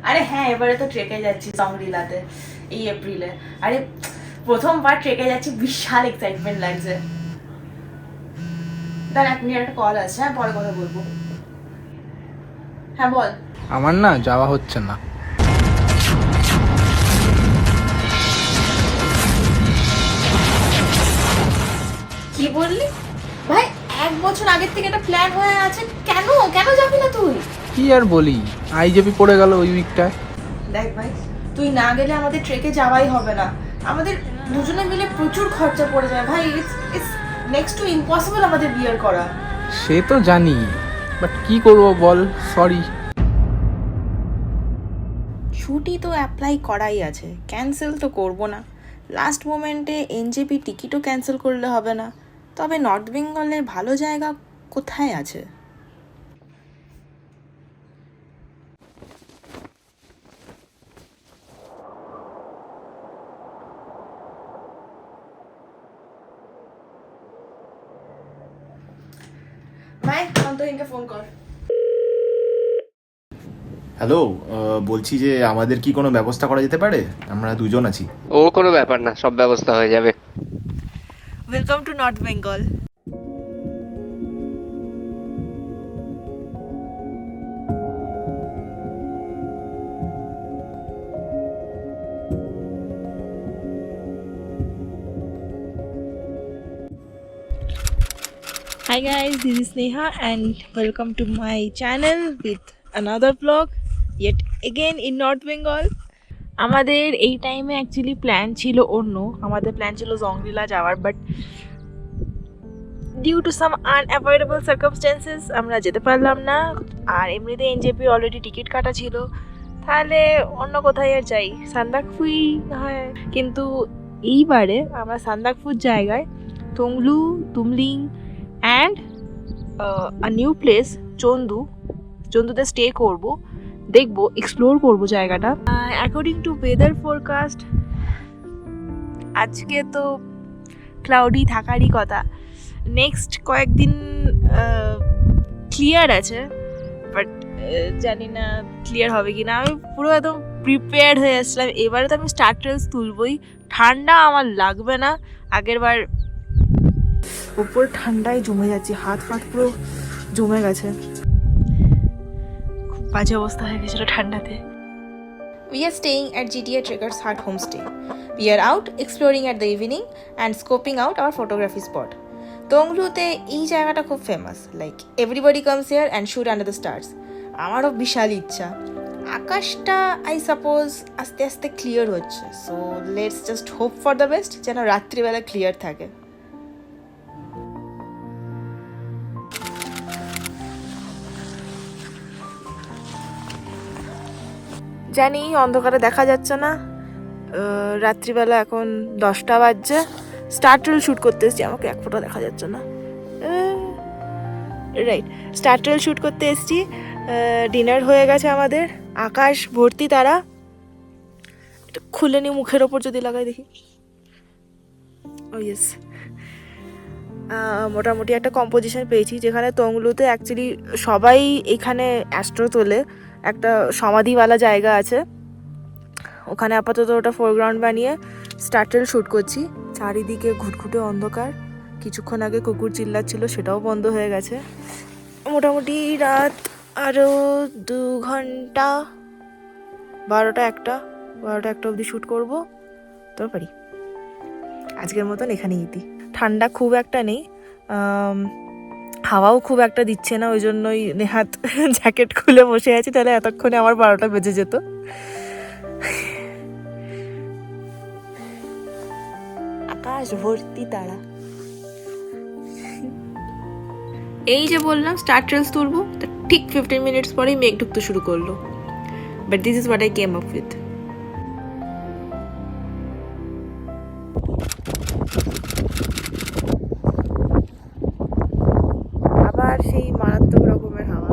আরে হ্যাঁ, এবারে তো ট্রেকে যাচ্ছি সংগ্রিলাতে এই এপ্রিলে। আরে প্রথমবার ট্রেকে যাচ্ছি, বিশাল এক্সাইটমেন্ট লাগছে। দাঁড়া, এক মিনিট, একটা কল আছে, হ্যাঁ পরে কথা বলবো। হ্যাঁ বল। আমার না যাওয়া হচ্ছে না। কি বললি ভাই? 1 বছর আগের থেকে একটা প্ল্যান হয়ে আছে, কেন কেন যাবি না তুই? কি আর বলি, আইজেপি পড়ে গেল ওই উইকটায়। দেখ ভাই, তুই না গেলে আমাদের ট্রেকে যাওয়াই হবে না। আমাদের দুজনে মিলে প্রচুর খরচা পড়ে যায় ভাই। ইটস নেক্সট টু ইম্পসিবল আমাদের বিয়ার করা। সে তো জানি, বাট কি করব বল, সরি। ছুটি তো অ্যাপ্লাই করাই আছে, ক্যান্সেল তো করব না। লাস্ট মোমেন্টে এনজেপি টিকিটও ক্যান্সেল করলে হবে না। তবে নর্থ বেঙ্গলের ভালো জায়গা কোথায় আছে? ভাই অন্তহীনকে ফোন কর। হ্যালো, বলছি যে আমাদের কি কোনো ব্যবস্থা করা যেতে পারে? আমরা দুজন আছি। ও কোনো ব্যাপার না, সব ব্যবস্থা হয়ে যাবে। Welcome to north Bengal. Hi guys, this is Sneha and welcome to my channel with another vlog yet again in North Bengal. আমাদের এই টাইমে অ্যাকচুয়ালি প্ল্যান ছিল অন্য, আমাদের প্ল্যান ছিল জংরিলা যাওয়ার, but due to some unavoidable circumstances আমরা যেতে পারলাম না। আর এমনিতে এনজেপি অলরেডি টিকিট কাটা ছিল, তাহলে অন্য কোথায় আর যাই, সান্দাকফুই হয়। কিন্তু এইবারে আমরা সান্দাকফুর জায়গায় Tonglu, Tumling and a new place চন্দুতে স্টে করব, দেখবো, এক্সপ্লোর করব জায়গাটা। অ্যাকর্ডিং টু ওয়েদার ফোরকাস্ট আজকে তো ক্লাউডি থাকারই কথা। নেক্সট কয়েকদিন ক্লিয়ার আছে, বাট জানি না ক্লিয়ার হবে কি না। আমি পুরো একদম প্রিপেয়ার্ড হয়ে আসছিলাম। এবারে তো আমি স্টার্টার্স তুলবই, ঠান্ডা আমার লাগবে না। আগেরবার উপর ঠান্ডায় জমে যাচ্ছে, হাত পুরো জমে গেছে, খুব বাজে অবস্থা হয়ে গেছিল ঠান্ডাতে। We are staying at GTA Trekkers Hut Homestay. We are out exploring at the evening and scoping out our photography spot. তোংলুতে এই জায়গাটা খুব famous, like everybody comes here and shoot under the stars. আমারও বিশাল ইচ্ছা। আকাশটা I suppose আস্তে আস্তে clear হচ্ছে, so let's just hope for the best, যেন রাত্রিবেলা ক্লিয়ার থাকে। জানি অন্ধকারে দেখা যাচ্ছে না, রাত্রিবেলা এখন 10টা বাজছে। স্টার্টল শ্যুট করতে এসেছি, আমাকে এক ফোঁটা দেখা যাচ্ছে না, রাইট। স্টার্টল শ্যুট করতে এসেছি, ডিনার হয়ে গেছে আমাদের, আকাশ ভর্তি তারা। এটা খুলে নি, মুখের ওপর যদি লাগাই দেখি, ও ইয়েস। মোটামুটি একটা কম্পোজিশন পেয়েছি, যেখানে তোংলুতে অ্যাকচুয়ালি সবাই এখানে অ্যাস্ট্রো তোলে। একটা সমাধিওয়ালা জায়গা আছে, ওখানে আপাতত ওটা ফোরগ্রাউন্ড বানিয়ে স্টার্টল শ্যুট করছি। চারিদিকে ঘুটঘুটে অন্ধকার, কিছুক্ষণ আগে কুকুর চিল্লাচ্ছিল, সেটাও বন্ধ হয়ে গেছে। মোটামুটি রাত আরও 2 ঘন্টা, 12টা 1টা অবধি শ্যুট করবো, তো পারি। আজকের মতন এখানেই ইতি। ঠান্ডা খুব একটা নেই, হাওয়াও খুব একটা দিচ্ছে না, ওই জন্যই নেহাত জ্যাকেট খুলে বসে আছি, তাহলে এতক্ষণে আমার 12টা বেজে যেত। আকাশ ভর্তি তারা। এই যে বললাম স্টার্টার্স তুলবো, ঠিক 15 মিনিটস পরেই মেঘ ঢুকতে শুরু করলো, but this is what I came up with. আবার সেই মারাত্মক রকমের হাওয়া।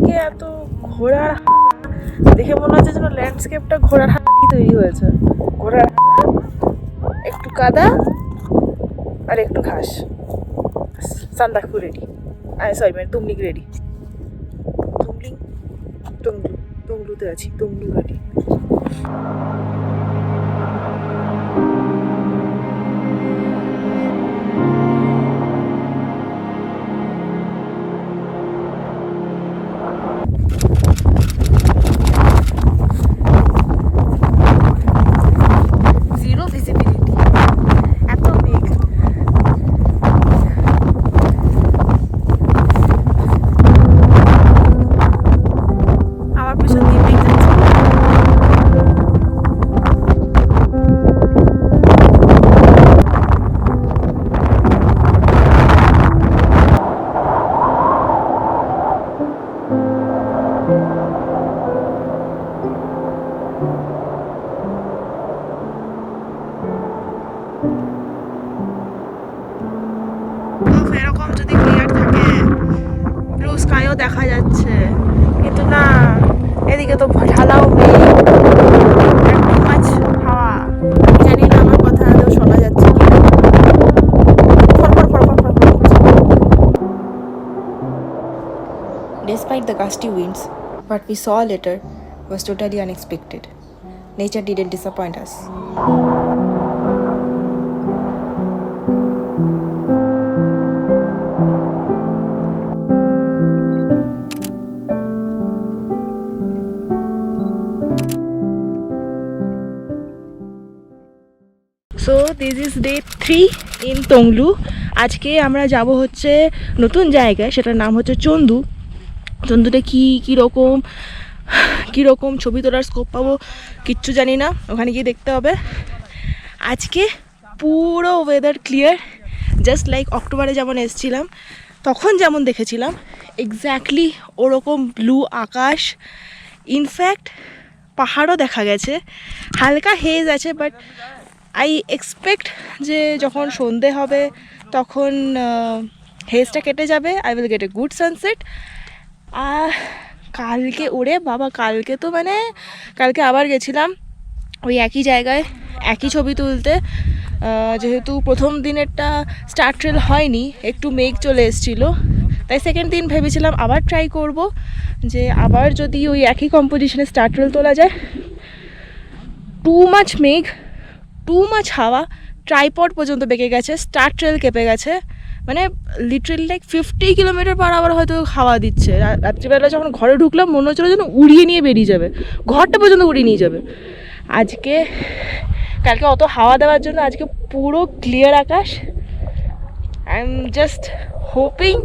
চারিদিকে এত ঘোড়ার দেখে মনে হচ্ছে যেন ল্যান্ডস্কেপটা ঘোড়ার হাতি তৈরি হয়েছে। ঘোড়ার একটু কাদা আর একটু ঘাস, সান্দাকফু রেডি। সরি মানে তুমলিং রেডি। টংলুতে আছি, টংলু রেডি। জিরো ভিজিবিলিটি, এত মেঘ। আমার পেছন দিয়ে মেঘ যাচ্ছে। এরকম যদি ক্লিয়ার থাকে, ব্লু স্কাইও দেখা যাচ্ছে, কিন্তু না, এদিকে তো ঢালাও মেঘ, একটু মাছ হাওয়া। জানি না আমার কথা আদৌ শোনা যাচ্ছে কি। Despite the gusty winds, what we saw later was totally unexpected. Nature didn't disappoint us. So this is day 3 in Tonglu. আজকে আমরা যাব হচ্ছে নতুন জায়গায়, সেটার নাম হচ্ছে চন্দু। চন্দুতে কীরকম ছবি তোলার স্কোপ পাবো কিচ্ছু জানি না, ওখানে গিয়ে দেখতে হবে। আজকে পুরো ওয়েদার ক্লিয়ার, জাস্ট লাইক অক্টোবরে যেমন এসেছিলাম তখন যেমন দেখেছিলাম এক্স্যাক্টলি ওরকম ব্লু আকাশ। ইনফ্যাক্ট পাহাড়ও দেখা গেছে, হালকা হেজ আছে, বাট আই এক্সপেক্ট যে যখন সন্ধে হবে তখন হেজটা কেটে যাবে, I will get a good sunset. আর কালকে ওরে বাবা, কালকে তো মানে কালকে আবার গেছিলাম ওই একই জায়গায় একই ছবি তুলতে। যেহেতু প্রথম দিনেরটা স্টার ট্রেল হয়নি, একটু মেঘ চলে এসেছিলো, তাই সেকেন্ড দিন ভেবেছিলাম আবার ট্রাই করব যে আবার যদি ওই একই কম্পোজিশনে স্টার ট্রেল তোলা যায়। টু মাচ মেঘ, টু মাচ হাওয়া, ট্রাইপড পর্যন্ত বেঁকে গেছে, স্টার ট্রেল কেঁপে গেছে, মানে লিটারেলি লাইক 50 কিলোমিটার/আওয়ার হয়তো হাওয়া দিচ্ছে। রাত্রিবেলা যখন ঘরে ঢুকলাম মনে হচ্ছিলো যেন উড়িয়ে নিয়ে বেরিয়ে যাবে, ঘরটা পর্যন্ত উড়িয়ে নিয়ে যাবে। কালকে অত হাওয়া দেওয়ার জন্য আজকে পুরো clear Akash. I am just hoping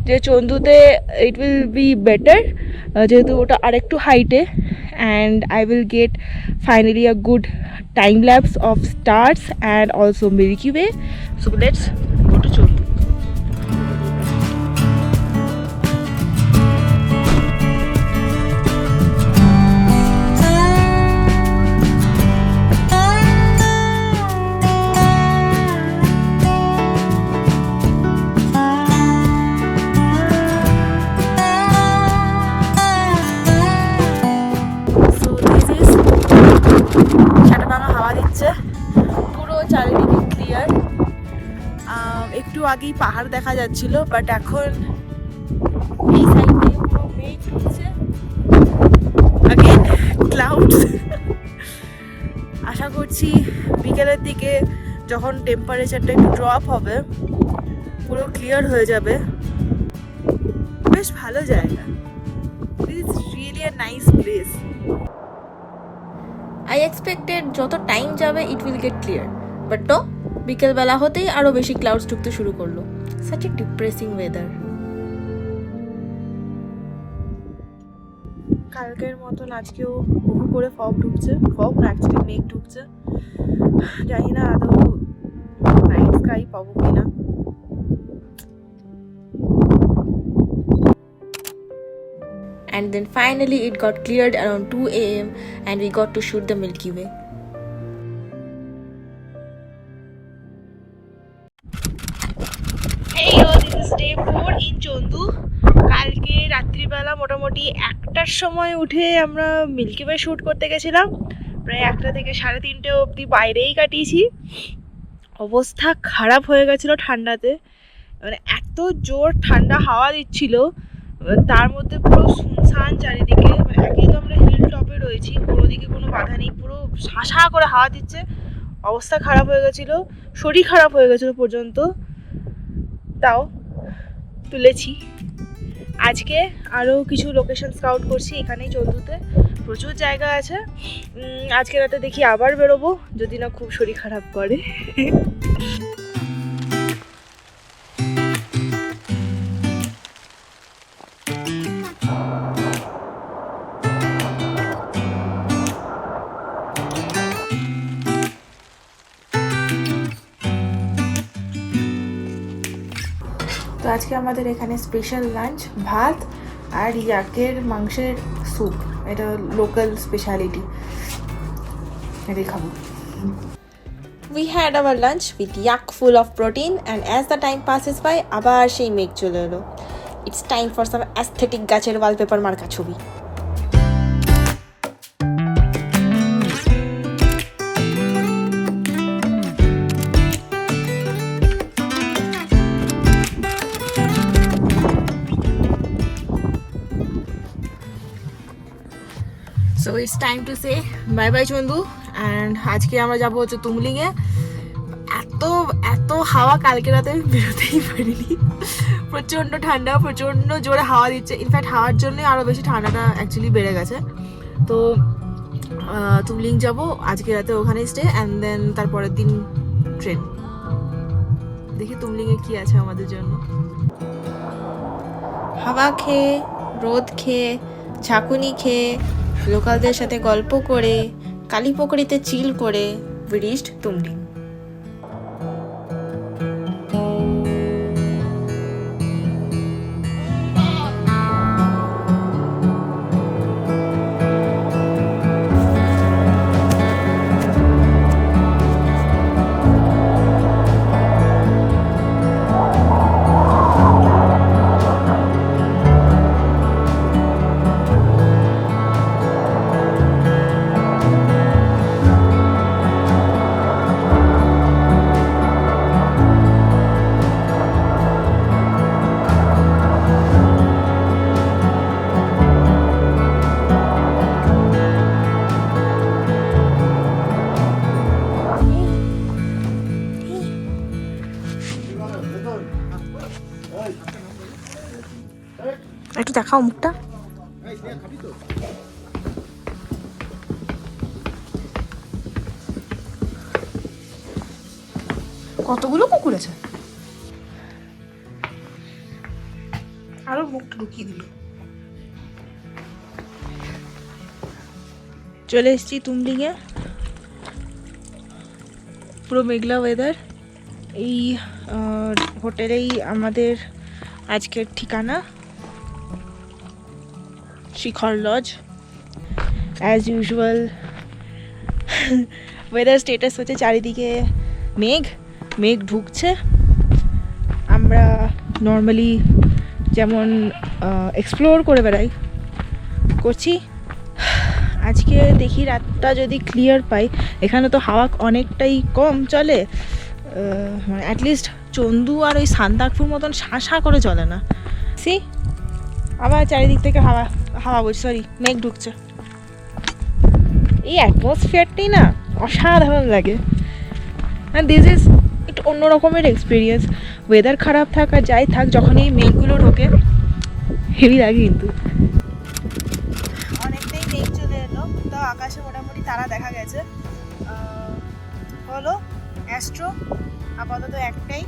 যে চন্দুতে ইট উইল বি বেটার, যেহেতু ওটা আরেকটু হাইটে, and I will gate finally a good time lapse of stars and also Milky Way. So let's go to Chandu. পুরো চারিদিকে ক্লিয়ার, একটু আগেই পাহাড় দেখা যাচ্ছিল, বাট এখন এই সাইডে পুরো মেঘ উঠছে, अगेन ক্লাউডস। আশা করছি বিকেলের দিকে যখন টেম্পারেচারটা একটু ড্রপ হবে পুরো ক্লিয়ার হয়ে যাবে। বেশ ভালো জায়গা, this is really a nice place. I expected যত টাইম যাবে it will get clear, but no, বিকেলবেলা হতেই আরও বেশি ক্লাউডস ঢুকতে শুরু করলো। Such a depressing weather. কালকের মতন আজকেও বহু করে ফগ ঢুকছে, ফগ না অ্যাকচুয়ালি মেঘ ঢুকছে। জানি না আদৌ নাইট স্কাই পাবো কিনা। And then finally it got cleared around 2 AM and we got to shoot the Milky Way. Hey yo, this is day 4 in Chandu. কালকে রাত্রিবেলা সকালবেলা মোটামুটি 1টার সময় উঠে আমরা মিল্কি ওয়ে শ্যুট করতে গেছিলাম। প্রায় 1টা থেকে 3:30 অবধি বাইরেই কাটিয়েছি। অবস্থা খারাপ হয়ে গেছিলো ঠান্ডাতে, মানে এত জোর ঠান্ডা হাওয়া দিচ্ছিল, তার মধ্যে পুরো শুনশান চারিদিকে। মানে একেই তো আমরা হিল টপে রয়েছি, কোনো দিকে কোনো বাধা নেই, পুরো শাঁসা করে হাওয়া দিচ্ছে। অবস্থা খারাপ হয়ে গেছিলো, শরীর খারাপ হয়ে গেছিলো পর্যন্ত, তাও তুলেছি। আজকে আরও কিছু লোকেশন স্কাউট করছি এখানেই চন্দুতে, প্রচুর জায়গা আছে। আজকে রাতে দেখি আবার বেরোবো, যদি না খুব শরীর খারাপ করে। তো আজকে আমাদের এখানে স্পেশাল লাঞ্চ, ভাত আর ইয়াকের মাংসের স্যুপ, এটা লোকাল স্পেশালিটি, এটাই খাবো। We had our lunch with yak full of protein, and as the time passes by আবার সেই মেঘ চলে এলো। It's time for some aesthetic গাছের ওয়ালপেপার মার্কা ছবি। So it's time to say bye bye Chandu, and আজকে আমরা যাবো হচ্ছে তুমলিংয়ে। এত এত হাওয়া, কালকে রাতে আমি বেরোতেই পারিনি, প্রচণ্ড ঠান্ডা, প্রচণ্ড জোরে হাওয়া দিচ্ছে। ইনফ্যাক্ট হাওয়ার জন্যই আরও বেশি ঠান্ডাটা অ্যাকচুয়ালি বেড়ে গেছে। তো তুমলিং যাবো আজকে রাতে, ওখানে স্টে, অ্যান্ড দেন তারপরের দিন ট্রেন। দেখি তুমলিংয়ে কি আছে আমাদের জন্য। হাওয়া খেয়ে, রোদ খেয়ে, ঝাঁকুনি খেয়ে, লোকালদের সাথে গল্প করে, কালীপুকুরিতে চিল করে, we reached তুমলিং। একটু দেখাও মুখটা। কতগুলো কুকুর আছে, আরো মুখটা ঢুকিয়ে দিল। চলে এসেছি তুমলিংয়ে, পুরো মেঘলা ওয়েদার। এই হোটেলেই আমাদের আজকের ঠিকানা, Shikhar lodge. As usual weather status হচ্ছে চারিদিকে মেঘ, মেঘ ঢুকছে। আমরা নর্মালি যেমন এক্সপ্লোর করে বেড়াই, করছি। আজকে দেখি রাতটা যদি ক্লিয়ার পাই। এখানে তো হাওয়া অনেকটাই কম চলে, মানে অ্যাটলিস্ট চন্দু আর ওই সান্দাকফুর মতন শাঁসা করে চলে না। সি আবার চারিদিক থেকে হাওয়া হাওয়া বলছি, সরি মেঘ ঢুকছে। এই অ্যাটমসফিয়ারটাই না অসাধারণ লাগে। অ্যান্ড দিস ইজ একটু অন্য রকমের এক্সপিরিয়েন্স। ওয়েদার খারাপ থাক আর যাই থাক, যখন এই মেঘগুলো ঢোকে হেভি লাগে। কিন্তু অনেকটাই মেঘ চলে এলো, তো আকাশে মোটামুটি তারা দেখা গেছে। হলো অ্যাস্ট্রো আপাতত একটাই,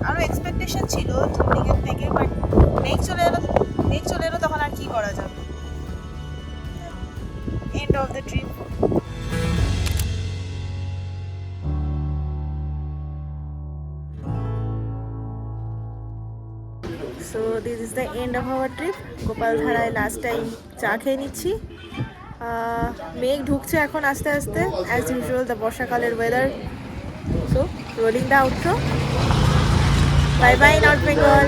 আরও এক্সপেকটেশন ছিল তুমলিংয়ের থেকে, বাট মেঘ চলে এলো তখন আর কি করা যাবে। End of the trip. So this is the end of our trip. গোপালধারায় লাস্ট টাইম চা খেয়ে নিচ্ছি। মেঘ ঢুকছে এখন আস্তে আস্তে, অ্যাজ ইউজুয়াল দ্য বর্ষাকালের weather. So rolling the outro. Bye bye North Bengal.